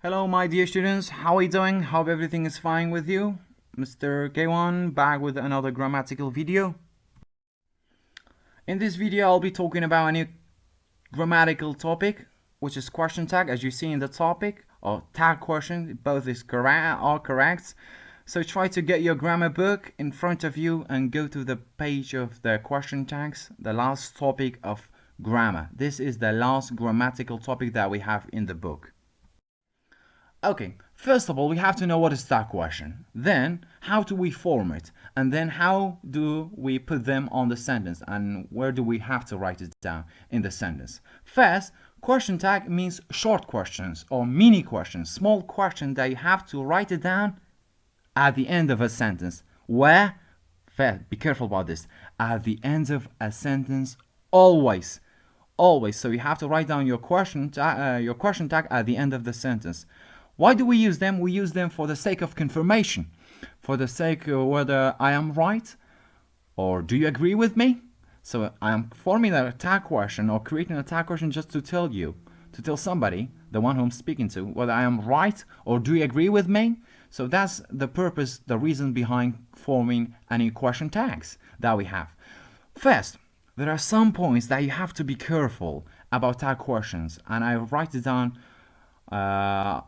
Hello, my dear students. How are you doing? Hope everything is fine with you. Mr. Kaiwan back with another grammatical video. In this video, I'll be talking about a new grammatical topic, which is question tag. As you see in the topic, or tag question, both are correct. So try to get your grammar book in front of you and go to the page of the question tags, the last topic of grammar. This is the last grammatical topic that we have in the book. Okay, first of all, we have to know what is tag question. Then, how do we form it? And then, how do we put them on the sentence? And where do we have to write it down in the sentence? First, question tag means short questions or mini questions, small questions that you have to write it down at the end of a sentence. Where? First, be careful about this. At the end of a sentence, always. Always. So you have to write down your question tag at the end of the sentence. Why do we use them? We use them for the sake of confirmation, for the sake of whether I am right or do you agree with me? So I am forming a tag question or creating a tag question just to tell you, to tell somebody, the one who I'm speaking to, whether I am right or do you agree with me? So that's the purpose, the reason behind forming any question tags that we have. First, there are some points that you have to be careful about tag questions, and I write it down. I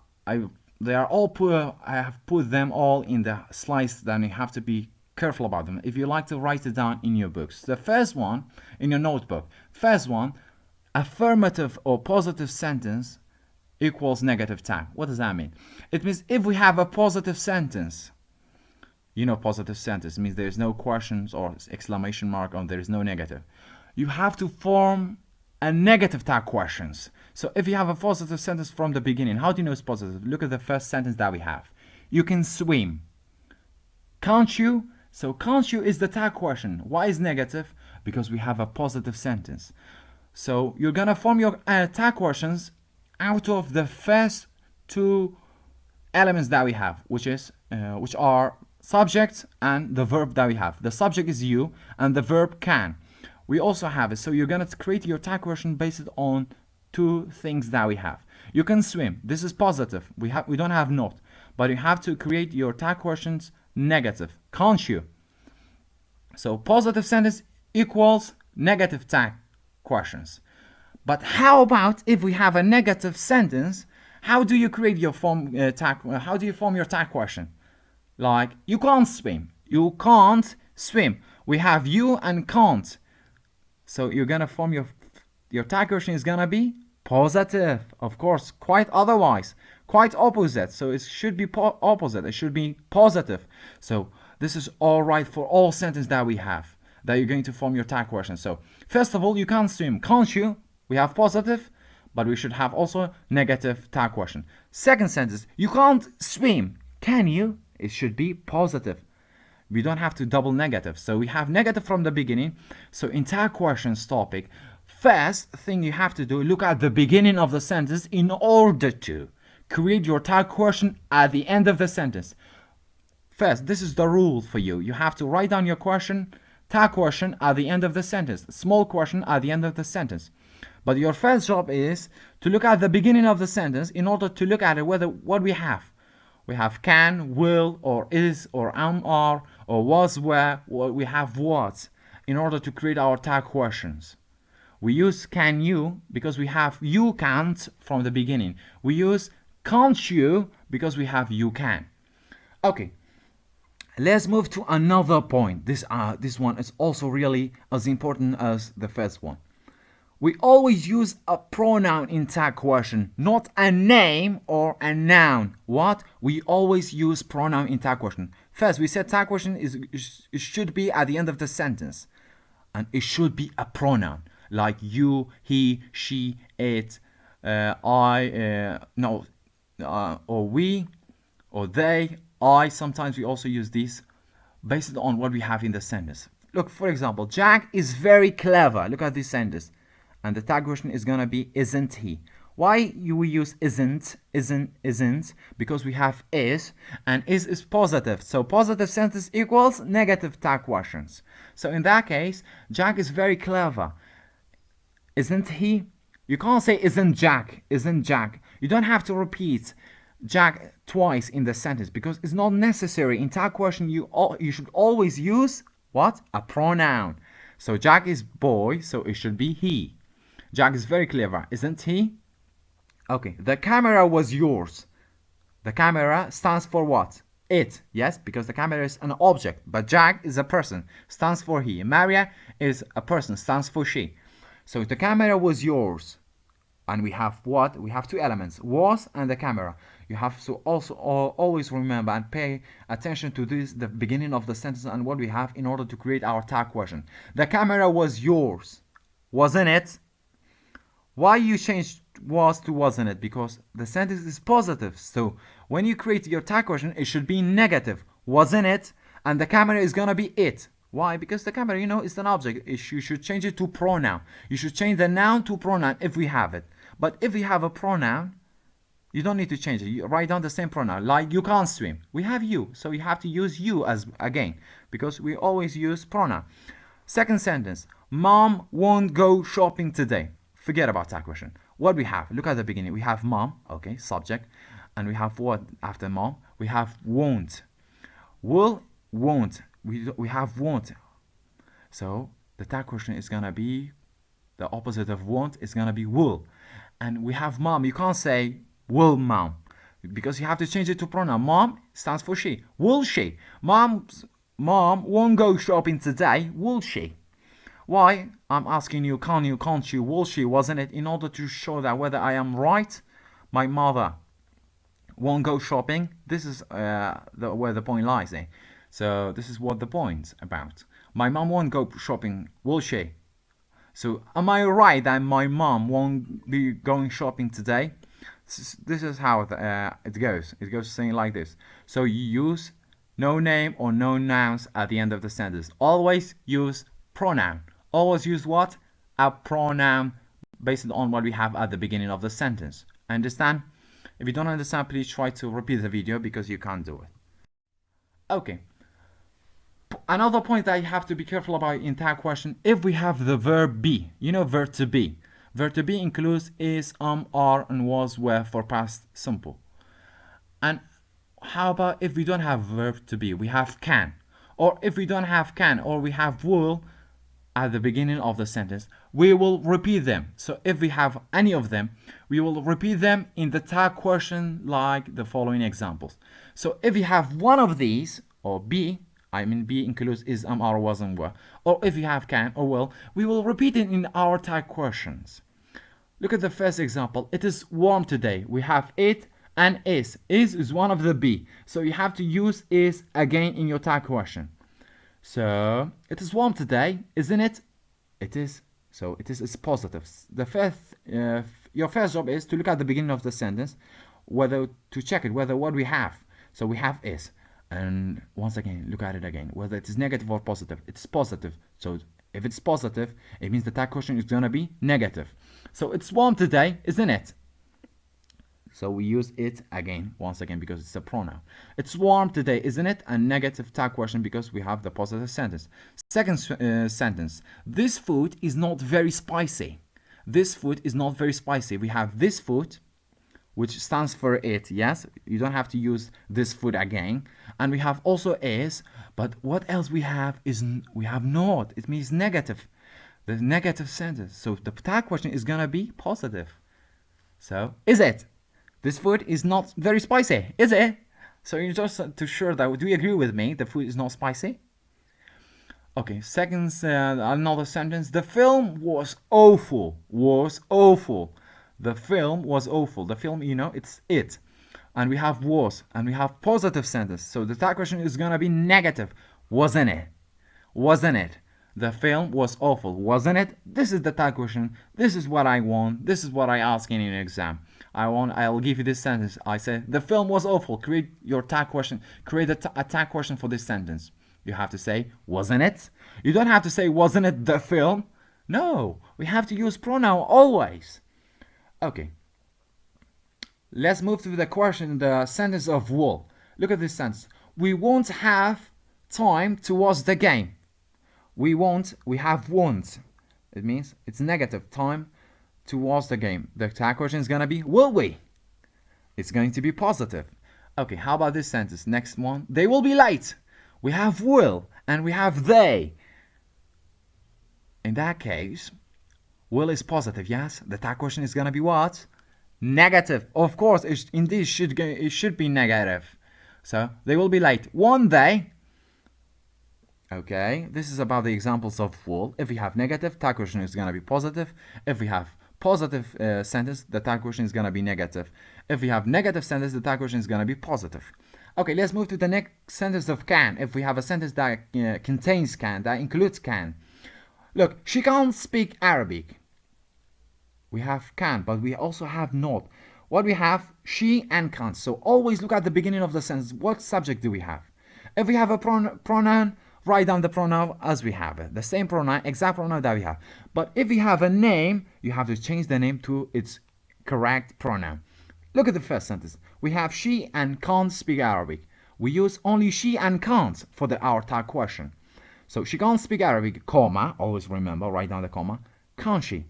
have put them all in the slides. Then you have to be careful about them if you like to write it down in your books. The first one in your notebook. First one, affirmative or positive sentence equals negative tag. What does that mean? It means if we have a positive sentence, positive sentence means there is no questions or exclamation mark or there is no negative. You have to form a negative tag questions. So if you have a positive sentence from the beginning, how do you know it's positive? Look at the first sentence that we have. You can swim. Can't you? So can't you is the tag question. Why is negative? Because we have a positive sentence. So you're gonna form your tag questions out of the first two elements that we have, which are subject and the verb that we have. The subject is you and the verb can. We also have it. So you're going to create your tag question based on two things that we have. You can swim. This is positive. We don't have not. But you have to create your tag questions negative. Can't you? So positive sentence equals negative tag questions. But how about if we have a negative sentence? How do you create your how do you form your tag question? Like, you can't swim. You can't swim. We have you and can't. So you're gonna form your tag question is gonna be positive, of course, quite otherwise, quite opposite. So it should be opposite. It should be positive. So this is all right for all sentences that we have that you're going to form your tag question. So first of all, you can't swim, can't you? We have positive, but we should have also negative tag question. Second sentence, you can't swim, can you? It should be positive. We don't have to double negative. So we have negative from the beginning. So in tag questions topic, first thing you have to do, look at the beginning of the sentence in order to create your tag question at the end of the sentence. First, this is the rule for you. You have to write down your question, tag question at the end of the sentence, small question at the end of the sentence. But your first job is to look at the beginning of the sentence in order to look at it what we have. We have can, will, or is, or am, are, or was, were, or we have what in order to create our tag questions. We use can you because we have you can't from the beginning. We use can't you because we have you can. Okay, let's move to another point. This one is also really as important as the first one. We always use a pronoun in tag question, not a name or a noun. What? We always use pronoun in tag question. First, we said tag question it should be at the end of the sentence. And it should be a pronoun. Like you, he, she, it, I, or we, or they, I. Sometimes we also use these based on what we have in the sentence. Look, for example, Jack is very clever. Look at this sentence. And the tag question is gonna be isn't he? Why we use isn't? Because we have is, and is positive. So positive sentence equals negative tag questions. So in that case, Jack is very clever. Isn't he? You can't say isn't Jack. You don't have to repeat Jack twice in the sentence because it's not necessary. In tag question, you should always use what? A pronoun. So Jack is boy, so it should be he. Jack is very clever, isn't he? Okay, the camera was yours. The camera stands for what? It, yes, because the camera is an object, but Jack is a person, stands for he. Maria is a person, stands for she. So the camera was yours. And we have what? We have two elements, was and the camera. You have to also always remember and pay attention to this, the beginning of the sentence and what we have in order to create our tag question. The camera was yours, wasn't it? Why you changed was to wasn't it? Because the sentence is positive. So when you create your tag question, it should be negative, wasn't it? And the camera is gonna be it. Why? Because the camera, is an object. You should change it to pronoun. You should change the noun to pronoun if we have it. But if we have a pronoun, you don't need to change it. You write down the same pronoun. Like you can't swim. We have you. So you have to use you as again. Because we always use pronoun. Second sentence. Mom won't go shopping today. Forget about that question. What we have? Look at the beginning. We have mom. Okay, subject. And we have what after mom? We have won't. Will, won't. We have won't. So the tag question is gonna be the opposite of won't is gonna be will. And we have mom. You can't say will mom because you have to change it to pronoun. Mom stands for she. Will she? Mom won't go shopping today. Will she? Why? I'm asking you, can you, can't you, will she, wasn't it? In order to show that whether I am right, my mother won't go shopping. This is where the point lies. So this is what the point's about. My mom won't go shopping, will she? So am I right that my mom won't be going shopping today? This is how it goes. It goes saying like this. So you use no name or no nouns at the end of the sentence. Always use pronoun. Always use what? A pronoun based on what we have at the beginning of the sentence. Understand? If you don't understand, please try to repeat the video because you can't do it. Okay. Another point that you have to be careful about in tag question, if we have the verb be, verb to be. Verb to be includes is, are, and was, were for past simple. And how about if we don't have verb to be? We have can. Or if we don't have can, or we have will at the beginning of the sentence, we will repeat them. So if we have any of them, we will repeat them in the tag question like the following examples. So if you have one of these, or be, be includes is, are, was, and were. Or if you have can or will, we will repeat it in our tag questions. Look at the first example. It is warm today. We have it and is. Is one of the be. So you have to use is again in your tag question. So it is warm today, isn't it? It is. So it's positive. Your first job is to look at the beginning of the sentence, whether to check it, whether what we have. So we have is. And once again, look at it again, whether it is negative or positive. It's positive. So if it's positive, it means the tag question is going to be negative. So it's warm today, isn't it? So we use it again, once again, because it's a pronoun. It's warm today, isn't it? A negative tag question because we have the positive sentence. Second sentence. This food is not very spicy. This food is not very spicy. We have this food, which stands for it, yes? You don't have to use this food again. And we have also is, but what else we have is, we have not. It means negative. The negative sentence. So the tag question is going to be positive. So, is it? This food is not very spicy, is it? So you just to sure that, do you agree with me? The food is not spicy? Okay, second, another sentence. The film was awful. Was awful. The film was awful. The film, it's it. And we have was, and we have positive sentence. So the tag question is going to be negative. Wasn't it? Wasn't it? The film was awful, wasn't it? This is the tag question. This is what I want. This is what I ask in an exam. I'll give you this sentence. I say, the film was awful. Create your tag question. Create a tag question for this sentence. You have to say, wasn't it? You don't have to say, wasn't it the film? No, we have to use pronoun always. Okay. Let's move to the question, the sentence of will. Look at this sentence. We won't have time to watch the game. We have won't. It means it's negative time to watch the game. The tag question is going to be, will we? It's going to be positive. Okay, how about this sentence? Next one. They will be late. We have will and we have they. In that case, will is positive, yes? The tag question is gonna be what? Negative. Of course, it should be negative. So they will be late. One day. Okay, this is about the examples of will. If we have negative, tag question is gonna be positive. If we have positive sentence, the tag question is gonna be negative. If we have negative sentence, the tag question is gonna be positive. Okay, let's move to the next sentence of can. If we have a sentence that contains can, that includes can. Look, she can't speak Arabic. We have can, but we also have not. What we have, she and can't. So always look at the beginning of the sentence. What subject do we have? If we have a pronoun, write down the pronoun as we have it. The same pronoun, exact pronoun that we have. But if we have a name, you have to change the name to its correct pronoun. Look at the first sentence. We have she and can't speak Arabic. We use only she and can't for our tag question. So she can't speak Arabic, comma, always remember, write down the comma, can't she?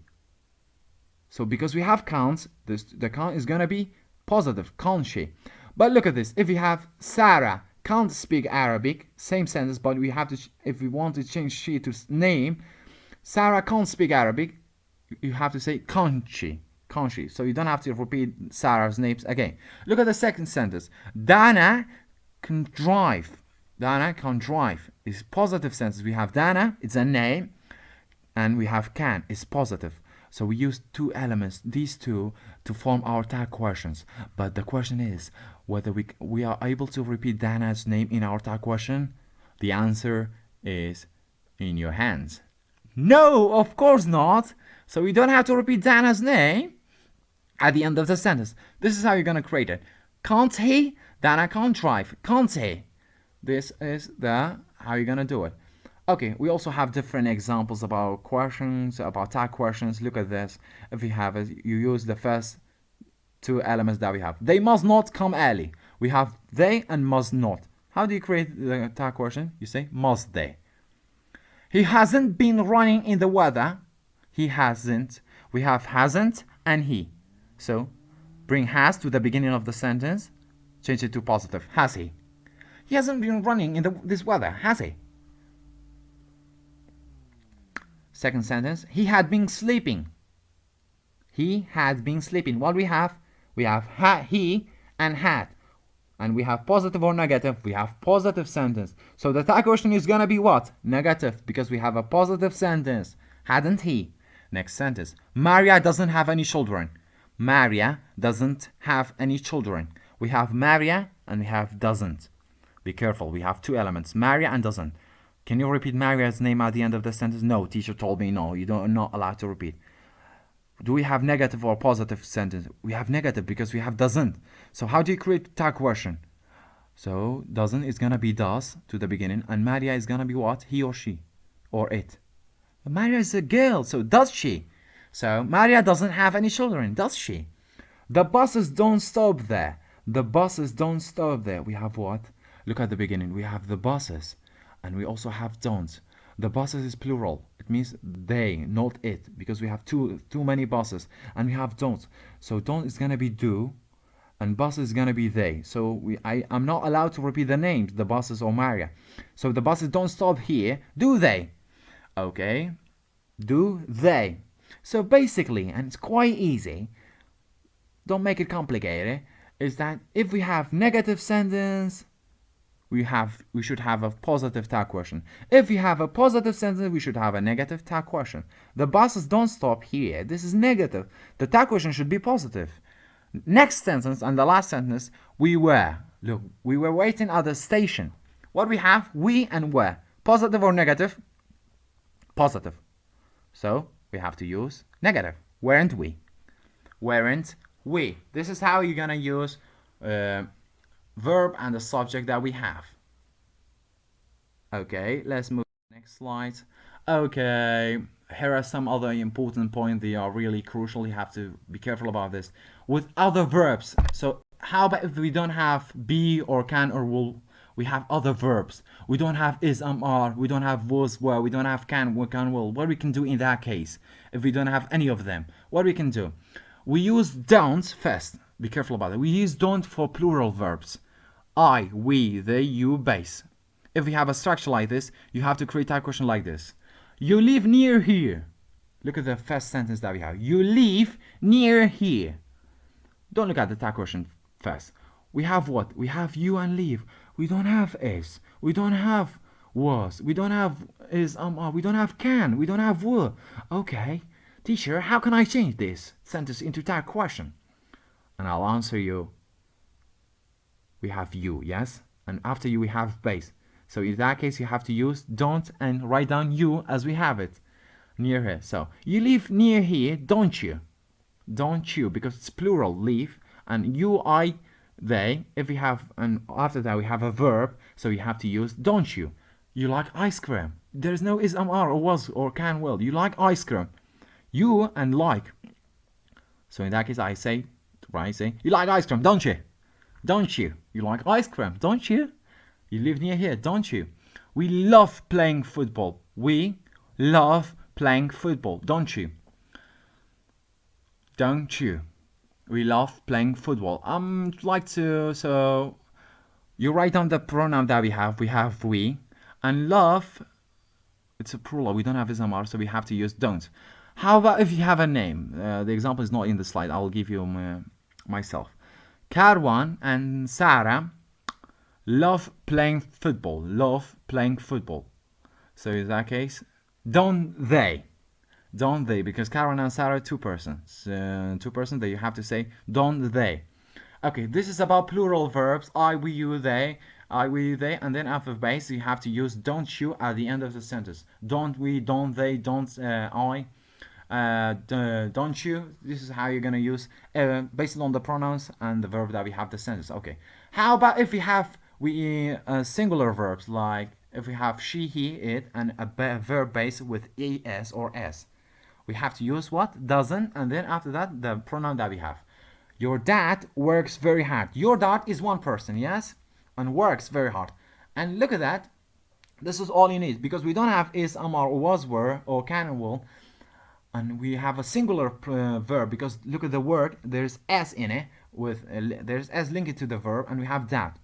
So because we have can't, the can't is gonna be positive, can't she? But look at this, if we have Sarah can't speak Arabic, same sentence, but we have to, if we want to change she to name, Sarah can't speak Arabic, you have to say can't she? Can't she? So you don't have to repeat Sarah's names again. Look at the second sentence. Dana can drive. Dana can drive. It's positive sentence. We have Dana, it's a name, and we have can, it's positive. So we use two elements, these two, to form our tag questions. But the question is whether we are able to repeat Dana's name in our tag question. The answer is in your hands. No, of course not. So we don't have to repeat Dana's name at the end of the sentence. This is how you're gonna create it. Can't he? Dana can't drive. Can't he? This is how you're gonna do it. Okay, we also have different examples about questions, about tag questions. Look at this. If you have it, you use the first two elements that we have. They must not come early. We have they and must not. How do you create the tag question? You say must they. He hasn't been running in the weather. He hasn't. We have hasn't and he. So bring has to the beginning of the sentence. Change it to positive. Has he? He hasn't been running in this weather, has he? Second sentence, he had been sleeping. He had been sleeping. What we have he and had. And we have positive or negative. We have positive sentence. So the tag question is gonna be what? Negative, because we have a positive sentence. Hadn't he? Next sentence, Maria doesn't have any children. Maria doesn't have any children. We have Maria and we have doesn't. Be careful, we have two elements, Maria and doesn't. Can you repeat Maria's name at the end of the sentence? No, teacher told me no, are not allowed to repeat. Do we have negative or positive sentence? We have negative because we have doesn't. So how do you create tag question? So doesn't is gonna be does to the beginning, and Maria is gonna be what? He or she or it. But Maria is a girl, so does she? So Maria doesn't have any children, does she? The buses don't stop there. The buses don't stop there. We have what? Look at the beginning. We have the buses, and we also have don't. The buses is plural. It means they, not it, because we have too many buses, and we have don't. So don't is gonna be do, and bus is gonna be they. So I'm not allowed to repeat the names, the buses or Maria. So the buses don't stop here, do they? Okay, do they? So basically, and it's quite easy, don't make it complicated, is that if we have negative sentence, we should have a positive tag question. If we have a positive sentence, we should have a negative tag question. The buses don't stop here. This is negative. The tag question should be positive. Next sentence and the last sentence, we were. Look, we were waiting at the station. What we have, we and were. Positive or negative? Positive. So we have to use negative. Weren't we? Weren't we? This is how you're gonna use verb and the subject that we have. Okay, let's move to the next slide. Okay, here are some other important points. They are really crucial. You have to be careful about this. With other verbs, so how about if we don't have be or can or will? We have other verbs. We don't have is, are. We don't have was, were. We don't have can, will. What we can do in that case, if we don't have any of them, what we can do? We use don't first. Be careful about it. We use don't for plural verbs. I, we, they, you, base. If we have a structure like this, you have to create a question like this. You live near here. Look at the first sentence that we have. You live near here. Don't look at the tag question first. We have what? We have you and live. We don't have is. We don't have was. We don't have is we don't have can. We don't have will. Okay. Teacher, how can I change this sentence into tag question? And I'll answer you. We have you, yes? And after you we have base. So in that case you have to use don't and write down you as we have it. Near here. So you live near here, don't you? Don't you? Because it's plural, live. And you, I, they. If we have, and after that we have a verb, so you have to use don't you? You like ice cream. There's no is, are, or was, or can, will. You like ice cream. You and like. So in that case I say, right, say, you like ice cream, don't you? Don't you? You like ice cream, don't you? You live near here, don't you? We love playing football. We love playing football, don't you? Don't you? We love playing football. Like to, so you write down the pronoun that we have. We have we, and love, it's a plural. We don't have ismr, so we have to use don't. How about if you have a name? The example is not in the slide. I'll give you myself. Kaiwan and Sarah love playing football. Love playing football. So in that case, don't they? Don't they? Because Kaiwan and Sarah are two persons. Two persons that you have to say don't they. Okay, this is about plural verbs. I, we, you, they. I, we, you, they. And then after base, you have to use don't you at the end of the sentence. Don't we, don't they, don't I. Don't you? This is how you're gonna use based on the pronouns and the verb that we have the sentence. Okay. How about if we have singular verbs, like if we have she, he, it, and a verb base with es or s? We have to use what? Doesn't, and then after that the pronoun that we have. Your dad works very hard. Your dad is one person, yes, and works very hard. And look at that. This is all you need because we don't have is, or was, were, or can and will. And we have a singular verb because look at the word, there's s in it, with there's s linked to the verb, and we have that.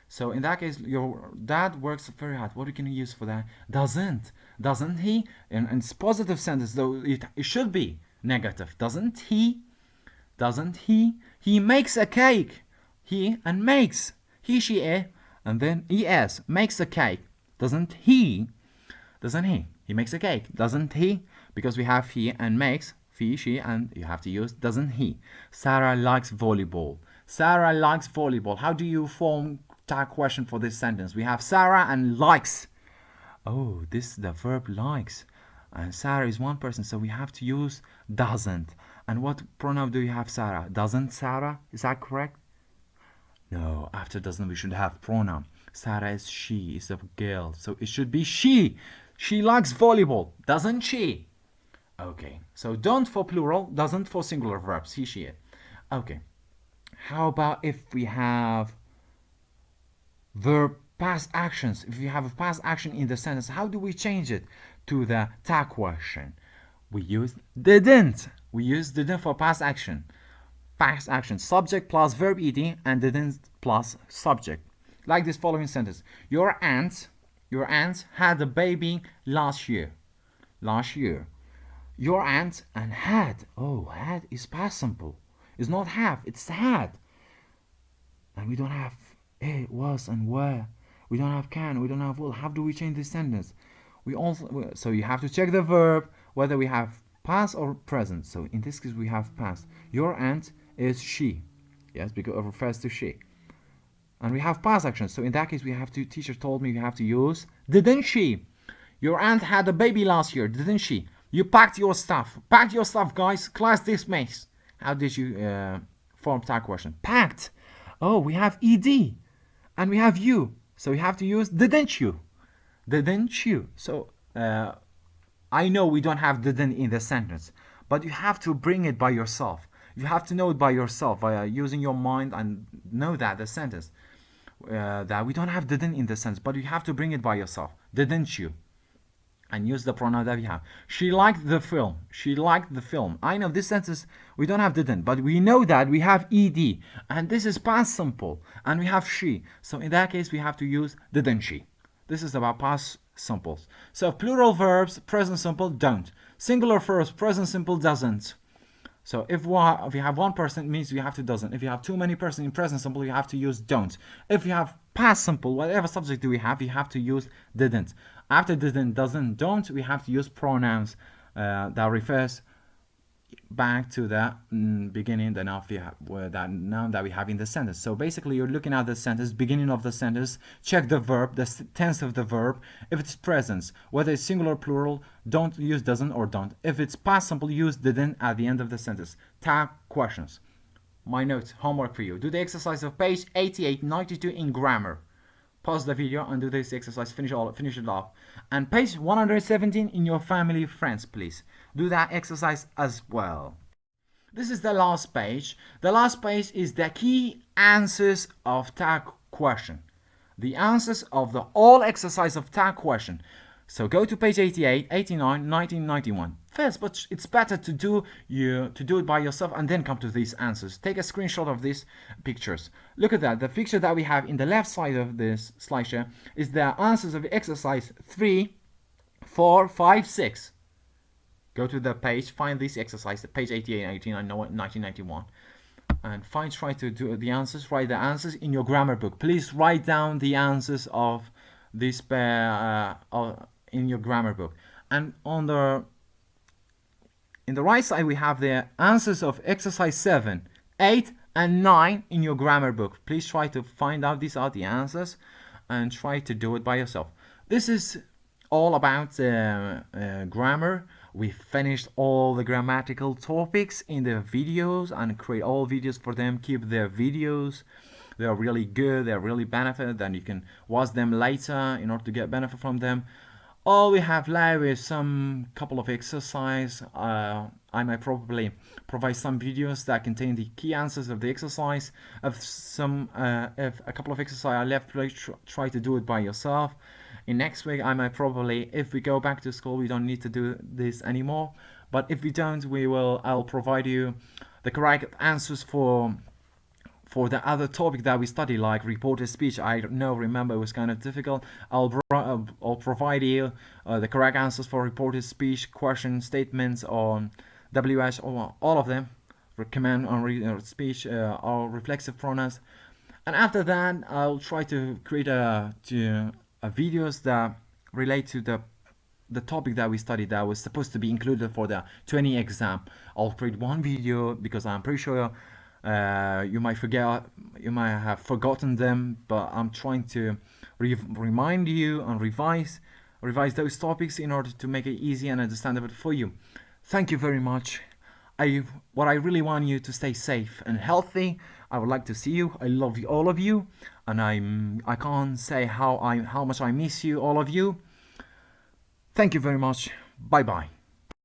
So in that case, your dad works very hard. What can you use for that? Doesn't he? And it's positive sentence, though it should be negative. Doesn't he? He makes a cake. He and makes. He, she, and then es makes a cake. Doesn't he? He makes a cake. Doesn't he? Because we have he and makes, he, she, and you have to use doesn't he. Sarah likes volleyball. Sarah likes volleyball. How do you form tag question for this sentence? We have Sarah and likes. Oh, this is the verb likes. And Sarah is one person, so we have to use doesn't. And what pronoun do you have, Sarah? Doesn't Sarah? Is that correct? No, after doesn't we should have pronoun. Sarah is she, is a girl, so it should be she. She likes volleyball, doesn't she? Okay, so don't for plural, doesn't for singular verbs, he, she, it. Okay, how about if we have verb past actions? If we have a past action in the sentence, how do we change it to the tag question? We use didn't. We use didn't for past action. Past action, subject plus verb ed and didn't plus subject. Like this following sentence. Your aunt had a baby last year. Your aunt and had. Oh, had is past simple. It's not have, it's had. And we don't have it, was, and were. We don't have can, we don't have will. How do we change this sentence? So you have to check the verb, whether we have past or present. So in this case we have past. Your aunt is she. Yes, because it refers to she. And we have past action. So in that case we have to, teacher told me we have to use didn't she? Your aunt had a baby last year, didn't she? You packed your stuff. Packed your stuff, guys. Class dismissed. How did you form tag question? Packed. Oh, we have ed. And we have you. So we have to use didn't you? Didn't you? So I know we don't have didn't in the sentence, but you have to bring it by yourself. You have to know it by yourself by using your mind and know that the sentence that we don't have didn't in the sentence, but you have to bring it by yourself. Didn't you? and use the pronoun that we have. She liked the film. She liked the film. I know this sentence we don't have didn't, but we know that we have ed, and this is past simple, and we have she. So in that case, we have to use didn't she. This is about past simples. So plural verbs, present simple, don't. Singular verbs, present simple, doesn't. So if we have one person, it means you have to doesn't. If you have too many persons in present simple, you have to use don't. If you have past simple, whatever subject do we have, you have to use didn't. After didn't, doesn't, don't, we have to use pronouns that refers back to the beginning, the noun that noun that we have in the sentence. So basically, you're looking at the sentence, beginning of the sentence, check the verb, the tense of the verb. If it's present, whether it's singular or plural, don't use doesn't or don't. If it's past simple, use didn't at the end of the sentence. Tag questions. My notes, homework for you. Do the exercise of page 88, 92 in grammar. Pause the video and do this exercise, finish it off. And page 117 in your family, friends, please. Do that exercise as well. This is the last page. The last page is the key answers of tag question. The answers of the all exercise of tag question. So go to page 88, 89, 90, 91. First, but it's better to do it by yourself and then come to these answers. Take a screenshot of these pictures. Look at that. The picture that we have in the left side of this slideshow is the answers of exercise 3, 4, 5, 6. Go to the page, find this exercise, page 88, 89, 1991. And try to do the answers. Write the answers in your grammar book. Please write down the answers of this in your grammar book. And in the right side, we have the answers of exercise 7, 8, and 9 in your grammar book. Please try to find out these are the answers and try to do it by yourself. This is all about grammar. We finished all the grammatical topics in the videos and create all videos for them. Keep their videos. They are really good. They are really benefit. And you can watch them later in order to get benefit from them. All we have left is some couple of exercise. I might probably provide some videos that contain the key answers of the exercise. If a couple of exercise are left, please try to do it by yourself. In next week, I might probably, if we go back to school, we don't need to do this anymore. But if we don't, I'll provide you the correct answers for the other topic that we study, like reported speech. I don't know, remember, it was kind of difficult. I'll provide you the correct answers for reported speech, question statements on WH, or all of them, command on speech, or reflexive pronouns. And after that, I'll try to create videos that relate to the topic that we studied that was supposed to be included for the 20 exam. I'll create one video because I'm pretty sure you might have forgotten them, but I'm trying to remind you and revise those topics in order to make it easy and understandable for you. Thank you very much. What I really want you to stay safe and healthy. I would like to see you. I love you, all of you, and I can't say how much I miss you, all of you. Thank you very much. Bye bye.